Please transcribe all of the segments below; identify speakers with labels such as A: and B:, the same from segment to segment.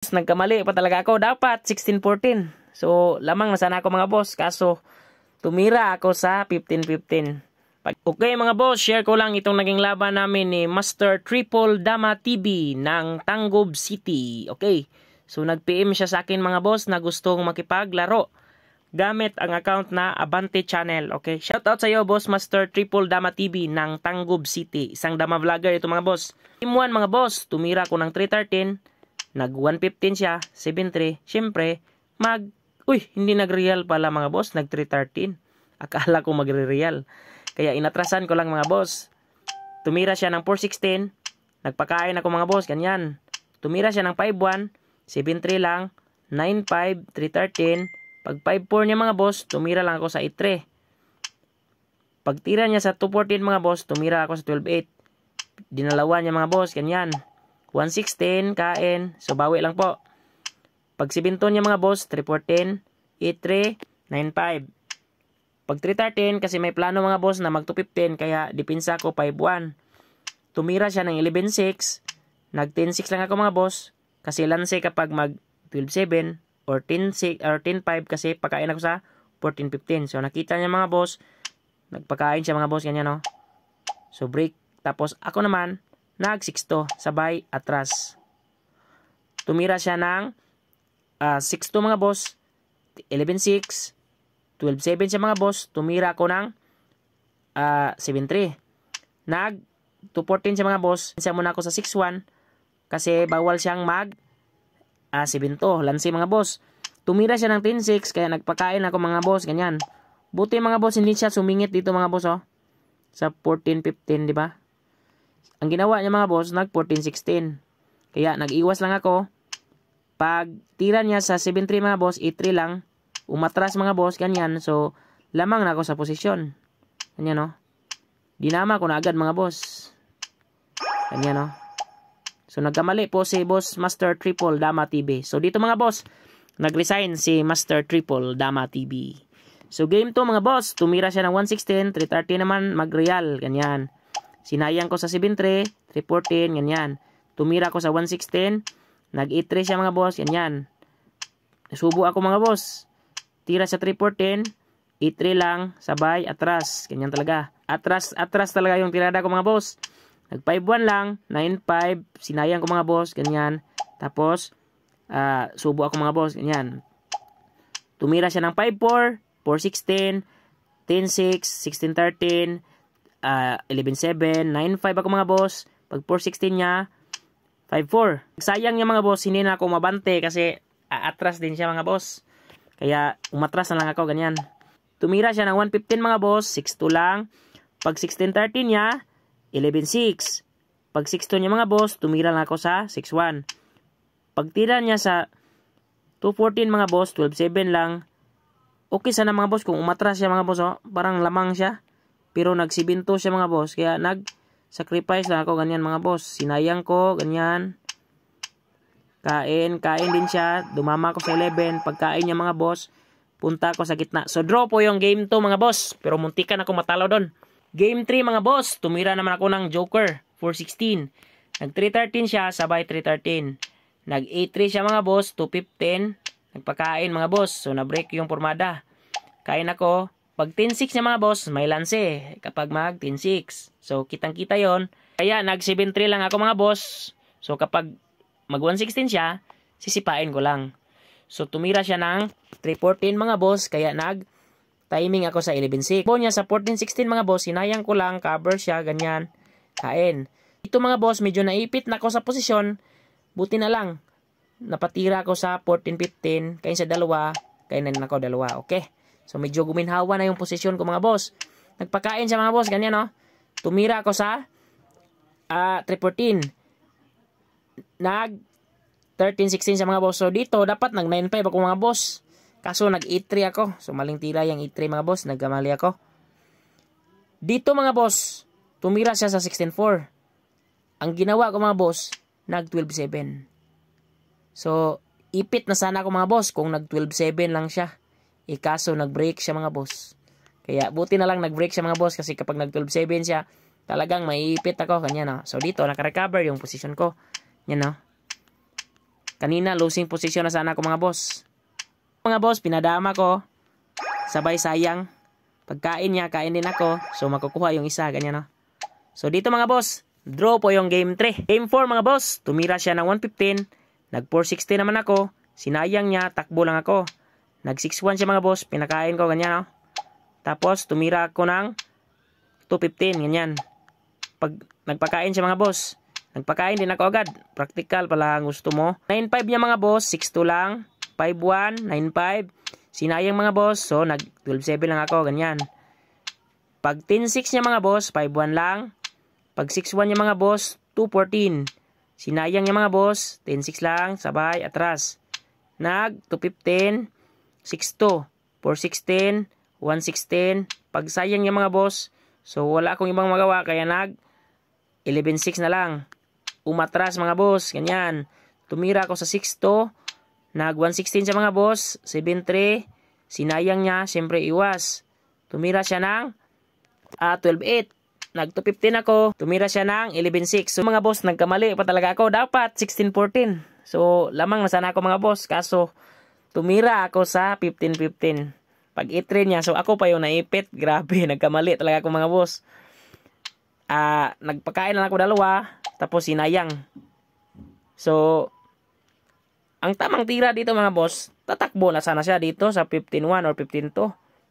A: Nagkamali pa talaga ako. Dapat 16-14. So, lamang na sana ako mga boss. Kaso, tumira ako sa 15-15. Okay mga boss, share ko lang itong naging laban namin ni Master Triple Dama TV ng Tanggob City. Okay. So, nag-PM siya sa akin mga boss na gustong makipaglaro gamit ang account na Abante Channel. Okay. Shoutout sa iyo, boss Master Triple Dama TV ng Tanggob City. Isang dama vlogger ito mga boss. Team 1 mga boss, tumira ko ng 313. Nag 115 siya, 73. Siyempre, hindi nag-real pala mga boss, nag 313. Akala ko magre-real. Kaya inatrasan ko lang mga boss. Tumira siya ng 416. Nagpakain ako mga boss, ganyan. Tumira siya ng 51, 73 lang, 95, 313. Pag 54 niya mga boss, tumira lang ako sa 83. Pag tira niya sa 214 mga boss, tumira ako sa 128. Dinalawan niya mga boss, ganyan. 116, kain. So, bawi lang po. Pag 7 niya mga boss, 314, 83, 95. Pag 313, kasi may plano mga boss na mag 215, kaya dipinsa ko 51. Tumira siya ng 11.6. Nag 10.6 lang ako mga boss. Kasi lanse kapag mag 12.7 or 10.6 or 10.5 kasi pakain ako sa 14.15. So, nakita niya mga boss. Nagpakain siya mga boss, ganyan no. So, break. Tapos, ako naman, nag-6-2, sabay, atras. Tumira siya ng 6-2 mga boss, 11-6, 12-7 siya mga boss, tumira ko ng 7-3. Nag-2-14 siya mga boss, siya muna ako sa 6-1, kasi bawal siyang mag 7-2, lansi mga boss. Tumira siya ng 10-6, kaya nagpakain ako mga boss, ganyan. Buti mga boss, hindi siya sumingit dito mga boss, oh. Sa 14-15, di ba? Ang ginawa niya mga boss, nag 14-16. Kaya nag-iwas lang ako. Pag tira niya sa 7-3 mga boss, 8-3 lang. Umatras mga boss, ganyan. So, lamang na ako sa posisyon. Ganyan no. Dinama ko na agad mga boss. Ganyan no. So, nagkamali po si Boss Master Triple Dama TV. So, dito mga boss, nag-resign si Master Triple Dama TV. So, game 2 mga boss, tumira siya ng 116, 330 naman, mag-real. Ganyan. Sinayang ko sa 7-3, 314, ganyan. Tumira ko sa 116, nag-8-3 siya mga boss, ganyan. Nasubo ako mga boss. Tira sa 314, 8-3 lang, sabay, atras. Ganyan talaga. Atras talaga yung tirada ko mga boss. Nag-5-1 lang, 9-5, sinayang ko mga boss, ganyan. Tapos, subo ako mga boss, ganyan. Tumira siya ng 5-4, 4-16, 10-6, 16-13, 11-7, 9-5 ako mga boss. Pag 4-16 niya, 5-4. Sayang niya mga boss, hindi na ako mabante kasi atras din siya mga boss. Kaya umatras na lang ako, ganyan. Tumira siya ng 115 mga boss, 6-2 lang. Pag 16-13 niya, 11-6. Pag 6-2 niya mga boss, tumira lang ako sa 6-1. Pag tira niya sa 2-14 mga boss, 12-7 lang. Okay sana mga boss kung umatras siya mga boss, oh. Parang lamang siya. Pero nagsibinto siya mga boss. Kaya nag-sacrifice lang ako ganyan mga boss. Sinayang ko, ganyan. Kain din siya. Dumama ko sa 11. Pagkain niya mga boss, punta ko sa gitna. So draw po yung game 2 mga boss. Pero muntikan ako matalo doon. Game 3 mga boss. Tumira naman ako ng Joker. 416. Nag 313 siya. Sabay 313. Nag 83 siya mga boss. 215. Nagpakain mga boss. So na-break yung pormada. Kain ako. Pag 10-6 niya mga boss, may lanse kapag mag 10-6. So, kitang-kita yon. Kaya, nag 7-3 lang ako mga boss. So, kapag mag 116 siya, sisipain ko lang. So, tumira siya ng 314 mga boss. Kaya, nag-timing ako sa 11-6. Po niya sa 14-16 mga boss, sinayang ko lang, cover siya, ganyan, kain. Ito mga boss, medyo naipit na ako sa posisyon. Buti na lang. Napatira ako sa 14-15. Kaya sa dalawa, kaya na ako dalawa. Okay. So, medyo guminhawa na yung posisyon ko mga boss. Nagpakain siya mga boss. Ganyan, no? Tumira ako sa 314. Nag 13-16 siya mga boss. So, dito, dapat nag 9-5 ako mga boss. Kaso, nag 8-3 ako. So, maling tira yung 8-3 mga boss. Nagkamali ako. Dito mga boss, tumira siya sa 16-4. Ang ginawa ko mga boss, nag 12-7. So, ipit na sana ako mga boss kung nag 12-7 lang siya. Kaso nag-break siya mga boss. Kaya buti na lang nag-break siya mga boss kasi kapag nag 12-7 siya, talagang maiipit ako. Kanya no. So dito, naka-recover yung position ko. Yan no. Kanina, losing position na sana ako mga boss. Mga boss, pinadama ko. Sabay sayang. Pagkain niya, kain din ako. So, makukuha yung isa, ganyan no. So, dito mga boss, draw po yung game 3. Game 4 mga boss, tumira siya ng 115. Nag 460 naman ako. Sinayang niya, takbo lang ako. Nag 6-1 siya mga boss, pinakain ko, ganyan no. Tapos, tumira ako ng 215, ganyan. Pag nagpakain siya mga boss, nagpakain din ako agad. Practical pala ang gusto mo. 9-5 niya mga boss, 6-2 lang. 5-1, 9-5. Sinayang mga boss, so nag 12-7 lang ako, ganyan. Pag 10-6 niya mga boss, 5-1 lang. Pag 6-1 niya mga boss, 2-14. Sinayang niya mga boss, 10-6 lang, sabay, atras. Nag 2-15, 6-2, 4-16, 1-16. Pag sayang niya mga boss, so wala akong ibang magawa, kaya nag 11-6 na lang. Umatras mga boss, ganyan. Tumira ako sa 6-2. Nag 116 siya mga boss, 7-3. Sinayang niya, siyempre iwas. Tumira siya ng 12-8. Nag 215 ako, tumira siya ng 11-6. So mga boss, nagkamali pa talaga ako. Dapat 16-14. So lamang na sana ako mga boss. Kaso tumira ako sa 15-15. Pag i-train niya, so ako pa yung naipit. Grabe, nagkamali talaga ako mga boss. Nagpakain lang ako dalawa, tapos sinayang. So ang tamang tira dito mga boss, tatakbo na sana siya dito sa 15-1 or 15-2.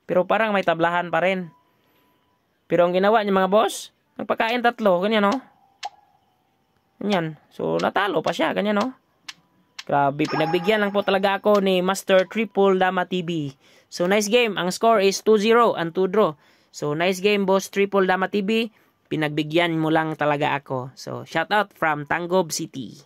A: Pero parang may tablahan pa rin. Pero ang ginawa niya mga boss, nagpakain 3, ganyan no. Ganyan. So natalo pa siya, ganyan no. Grabe, pinagbigyan lang po talaga ako ni Master Triple Dama TV. So nice game. Ang score is 2-0 and 2 draw. So nice game boss Triple Dama TV. Pinagbigyan mo lang talaga ako. So shout out from Tangob City.